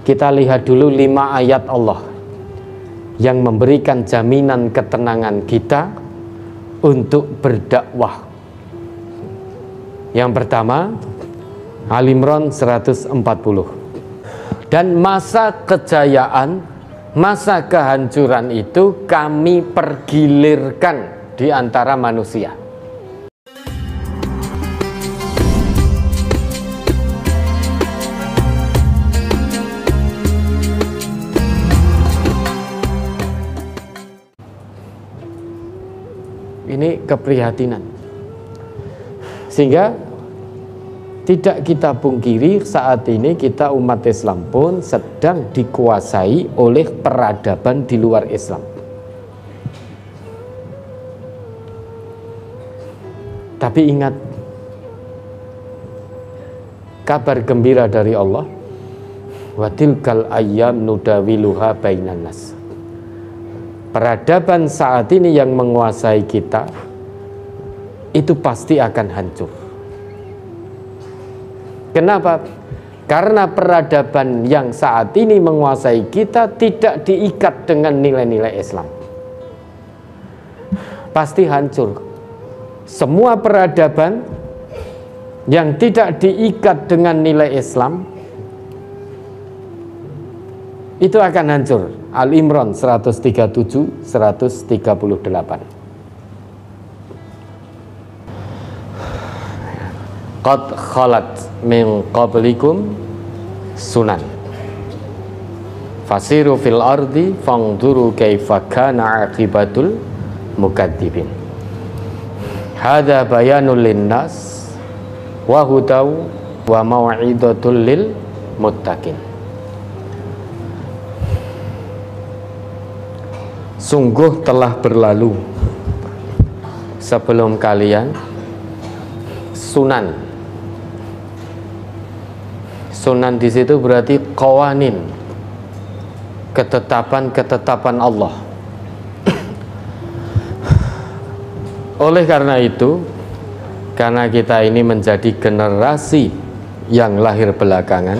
kita lihat dulu 5 ayat Allah yang memberikan jaminan ketenangan kita untuk berdakwah. Yang pertama, Al-Imran 140. Dan masa kejayaan, masa kehancuran itu kami pergilirkan di antara manusia. Ini keprihatinan. Sehingga tidak kita pungkiri saat ini kita umat Islam pun sedang dikuasai oleh peradaban di luar Islam. Tapi ingat, kabar gembira dari Allah, wa tilkal ayyam nudawiluha bainan nas. Peradaban saat ini yang menguasai kita itu pasti akan hancur. Kenapa? Karena peradaban yang saat ini menguasai kita tidak diikat dengan nilai-nilai Islam. Pasti hancur. Semua peradaban yang tidak diikat dengan nilai Islam itu akan hancur. Al-Imran 137, 138. Qad khalat min qablikum sunan fasiru fil ardi fangduru kaifa kana aqibatul mukadzibin. Hadza bayanul linnas wa hudaw wa mau'idatul lil muttaqin. Sungguh telah berlalu sebelum kalian sunan. Sunan di situ berarti qawanin, ketetapan-ketetapan Allah. Oleh karena itu, karena kita ini menjadi generasi yang lahir belakangan,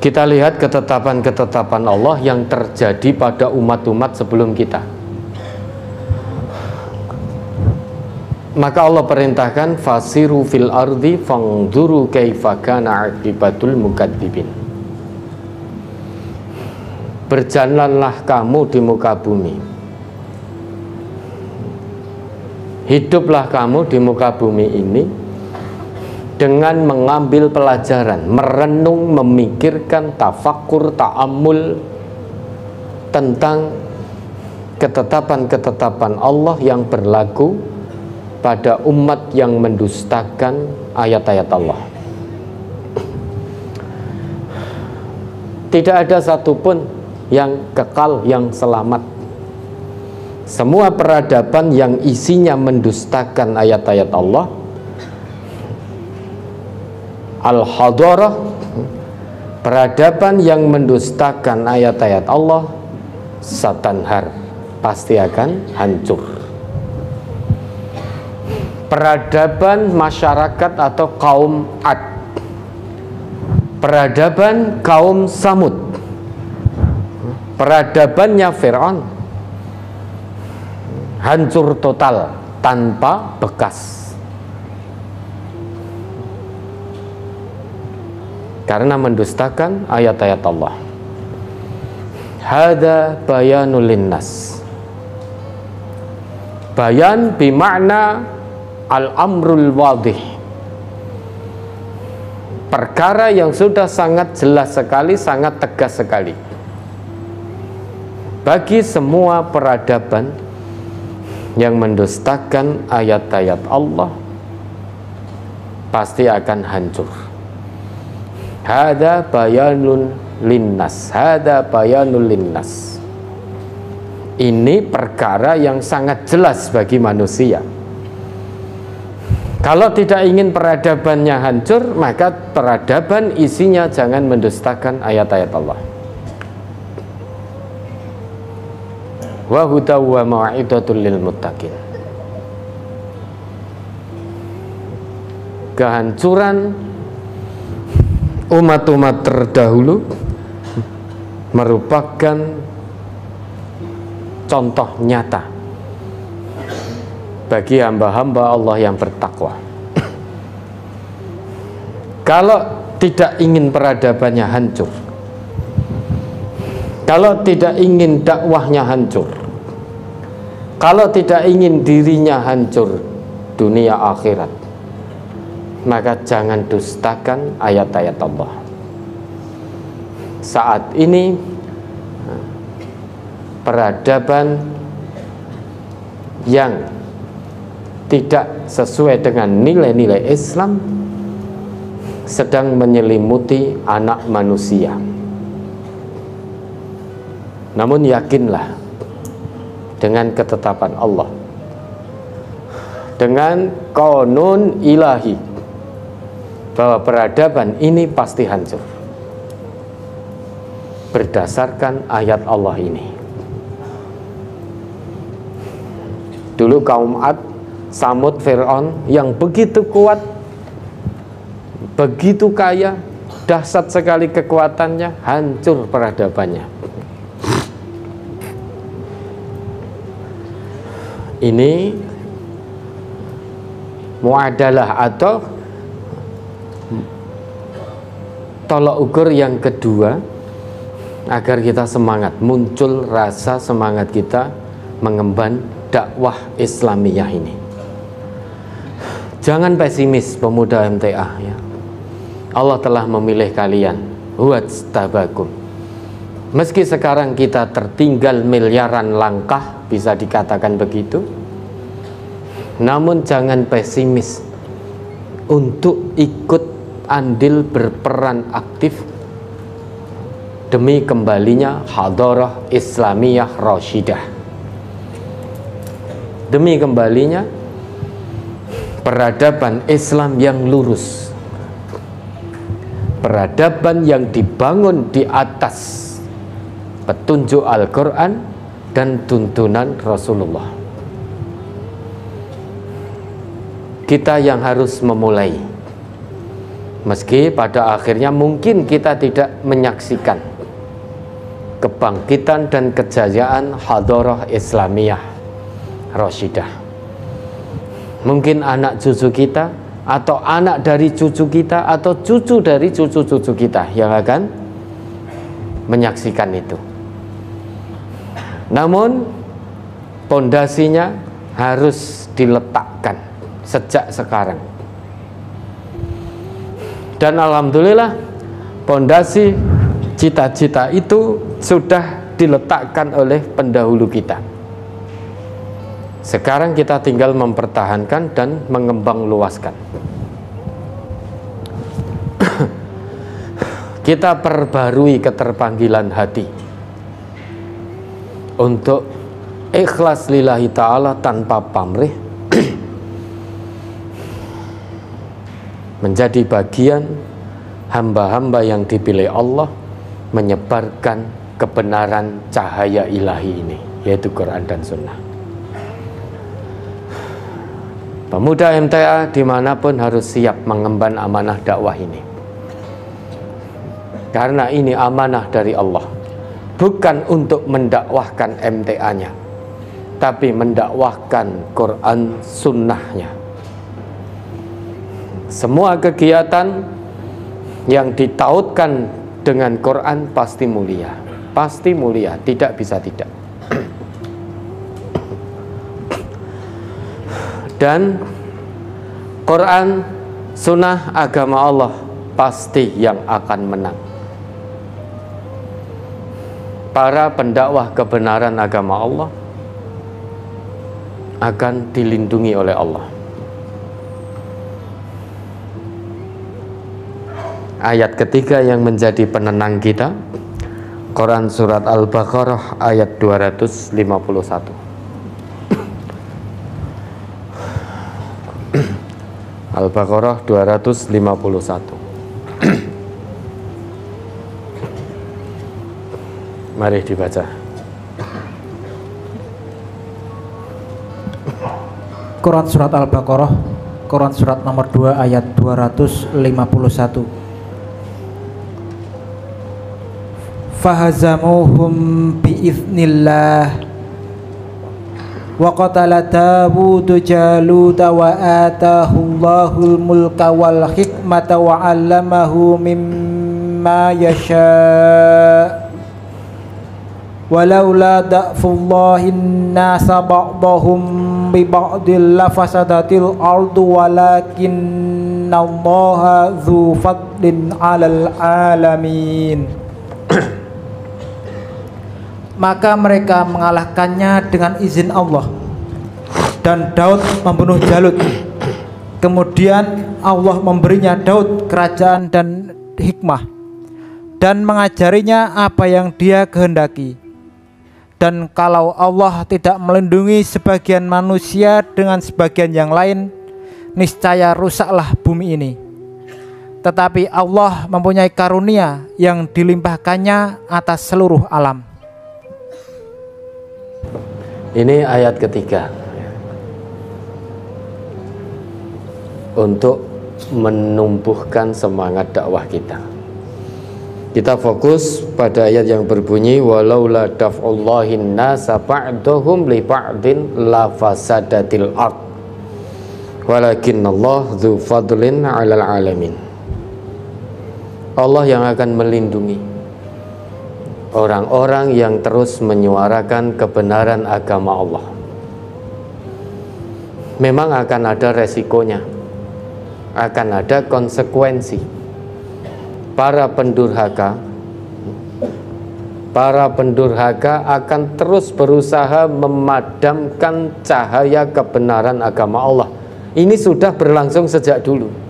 kita lihat ketetapan-ketetapan Allah yang terjadi pada umat-umat sebelum kita. Maka Allah perintahkan fasiru fil ardi fangduru kaifa kana aqibatul mukadzibin. Berjalanlah kamu di muka bumi. Hiduplah kamu di muka bumi ini dengan mengambil pelajaran, merenung, memikirkan, tafakur, ta'ammul tentang ketetapan-ketetapan Allah yang berlaku pada umat yang mendustakan ayat-ayat Allah. Tidak ada satupun yang kekal, yang selamat. Semua peradaban yang isinya mendustakan ayat-ayat Allah, al-hadarah, peradaban yang mendustakan ayat-ayat Allah, satanhar, pasti akan hancur. Peradaban masyarakat atau kaum Ad, peradaban kaum Samud, peradabannya Fir'aun, hancur total tanpa bekas. Karena mendustakan ayat-ayat Allah. Hada bayanul linnas. Bayan bimakna al-amrul wadih. Perkara yang sudah sangat jelas sekali, sangat tegas sekali. Bagi semua peradaban yang mendustakan ayat-ayat Allah, pasti akan hancur. Hada bayanun linnas. Hada bayanul linnas. Ini perkara yang sangat jelas bagi manusia. Kalau tidak ingin peradabannya hancur, maka peradaban isinya jangan mendustakan ayat-ayat Allah. Wa hudaw wa mau'idatul lil muttaqin. Kehancuran umat-umat terdahulu merupakan contoh nyata bagi hamba-hamba Allah yang bertakwa. Kalau tidak ingin peradabannya hancur, kalau tidak ingin dakwahnya hancur, kalau tidak ingin dirinya hancur dunia akhirat, maka jangan dustakan ayat-ayat Allah. Saat ini peradaban yang tidak sesuai dengan nilai-nilai Islam sedang menyelimuti anak manusia. Namun yakinlah dengan ketetapan Allah, dengan qanun ilahi, bahwa peradaban ini pasti hancur berdasarkan ayat Allah ini. Dulu kaum Ad, Samud, Fir'aun yang begitu kuat, begitu kaya, dahsyat sekali kekuatannya, hancur peradabannya. Ini muadalah atau tolak ukur yang kedua agar kita semangat, muncul rasa semangat kita mengemban dakwah Islamiyah ini. Jangan pesimis pemuda MTA ya. Allah telah memilih kalian, huwajtabakum. Meski sekarang kita tertinggal miliaran langkah, bisa dikatakan begitu, namun jangan pesimis untuk ikut andil berperan aktif demi kembalinya hadarah Islamiyah Rasyidah, demi kembalinya peradaban Islam yang lurus, peradaban yang dibangun di atas petunjuk Al-Quran dan tuntunan Rasulullah. Kita yang harus memulai, meski pada akhirnya mungkin kita tidak menyaksikan kebangkitan dan kejayaan hadarah Islamiyah Rasyidah. Mungkin anak cucu kita, atau anak dari cucu kita, atau cucu dari cucu-cucu kita yang akan menyaksikan itu. Namun pondasinya harus diletakkan sejak sekarang. Dan alhamdulillah pondasi cita-cita itu sudah diletakkan oleh pendahulu kita. Sekarang kita tinggal mempertahankan dan mengembang luaskan. Kita perbarui keterpanggilan hati untuk ikhlas lillahi ta'ala tanpa pamrih, menjadi bagian hamba-hamba yang dipilih Allah menyebarkan kebenaran cahaya ilahi ini, yaitu Quran dan Sunnah. Pemuda MTA dimanapun harus siap mengemban amanah dakwah ini, karena ini amanah dari Allah, bukan untuk mendakwahkan MTA-nya, tapi mendakwahkan Quran Sunnahnya. Semua kegiatan yang ditautkan dengan Quran pasti mulia, tidak bisa tidak. Dan Quran Sunnah agama Allah pasti yang akan menang. Para pendakwah kebenaran agama Allah akan dilindungi oleh Allah. Ayat ketiga yang menjadi penenang kita, Quran surat Al-Baqarah ayat 251. Al-Baqarah 251. Mari dibaca. Quran surat Al-Baqarah, Quran surat nomor 2 ayat 251. fahazamuhum biiznillah wa qatala Daawudu Jaluta wa atahullahul mulka wal hikmata wa 'allamahu mimma yasha' walaula da'fullahin nasa ba'dahum bi ba'dil lafasadatil ardu walakinallaha dzu fadlin 'alal alamin. Maka mereka mengalahkannya dengan izin Allah, dan Daud membunuh Jalut. Kemudian Allah memberinya Daud kerajaan dan hikmah, dan mengajarinya apa yang dia kehendaki. Dan kalau Allah tidak melindungi sebagian manusia dengan sebagian yang lain, niscaya rusaklah bumi ini. Tetapi Allah mempunyai karunia yang dilimpahkannya atas seluruh alam. Ini ayat ketiga untuk menumbuhkan semangat dakwah kita. Kita fokus pada ayat yang berbunyi walaula daf'ullahin nasa ba'dahum li ba'din la fasadatil ard walakinallahu dzu fadlin 'alal alamin. Allah yang akan melindungi orang-orang yang terus menyuarakan kebenaran agama Allah. Memang akan ada resikonya, akan ada konsekuensi. Para pendurhaka akan terus berusaha memadamkan cahaya kebenaran agama Allah. Ini sudah berlangsung sejak dulu.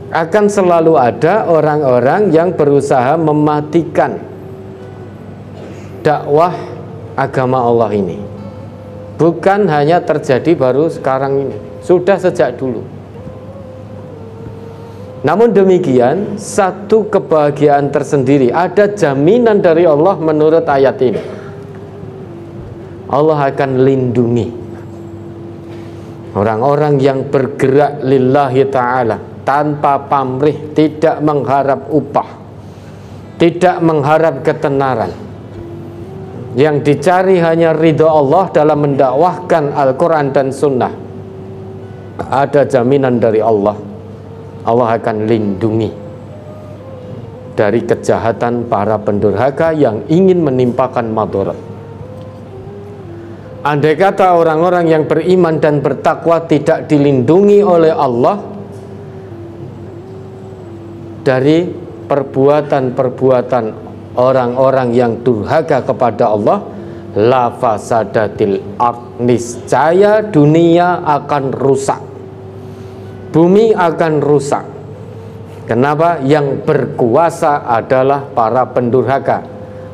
Akan selalu ada orang-orang yang berusaha mematikan dakwah agama Allah ini. Bukan hanya terjadi baru sekarang ini, sudah sejak dulu. Namun demikian, satu kebahagiaan tersendiri, ada jaminan dari Allah menurut ayat ini. Allah akan lindungi orang-orang yang bergerak lillahi ta'ala tanpa pamrih, tidak mengharap upah, tidak mengharap ketenaran. Yang dicari hanya ridho Allah dalam mendakwahkan Al-Quran dan Sunnah. Ada jaminan dari Allah, Allah akan lindungi dari kejahatan para pendurhaka yang ingin menimpakan madarat. Andai kata orang-orang yang beriman dan bertakwa tidak dilindungi oleh Allah dari perbuatan-perbuatan orang-orang yang durhaka kepada Allah, la fasadatil ard, niscaya dunia akan rusak, bumi akan rusak. Kenapa? Yang berkuasa adalah para pendurhaka.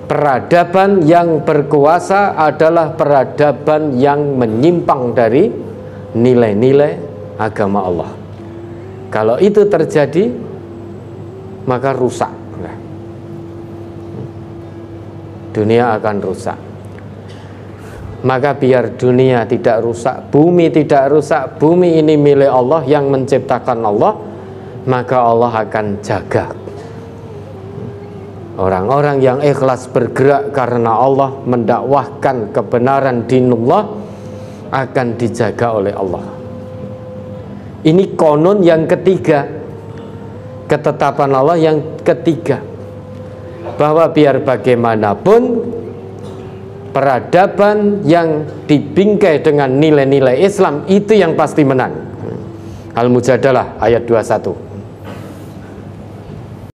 Peradaban yang berkuasa adalah peradaban yang menyimpang dari nilai-nilai agama Allah. Kalau itu terjadi, maka rusak. Dunia akan rusak. Maka biar dunia tidak rusak, bumi tidak rusak, bumi ini milik Allah yang menciptakan Allah, maka Allah akan jaga. Orang-orang yang ikhlas bergerak karena Allah, mendakwahkan kebenaran dinullah, akan dijaga oleh Allah. Ini konon yang ketiga, ketetapan Allah yang ketiga, bahwa biar bagaimanapun peradaban yang dibingkai dengan nilai-nilai Islam itu yang pasti menang. Al-Mujadalah ayat 21.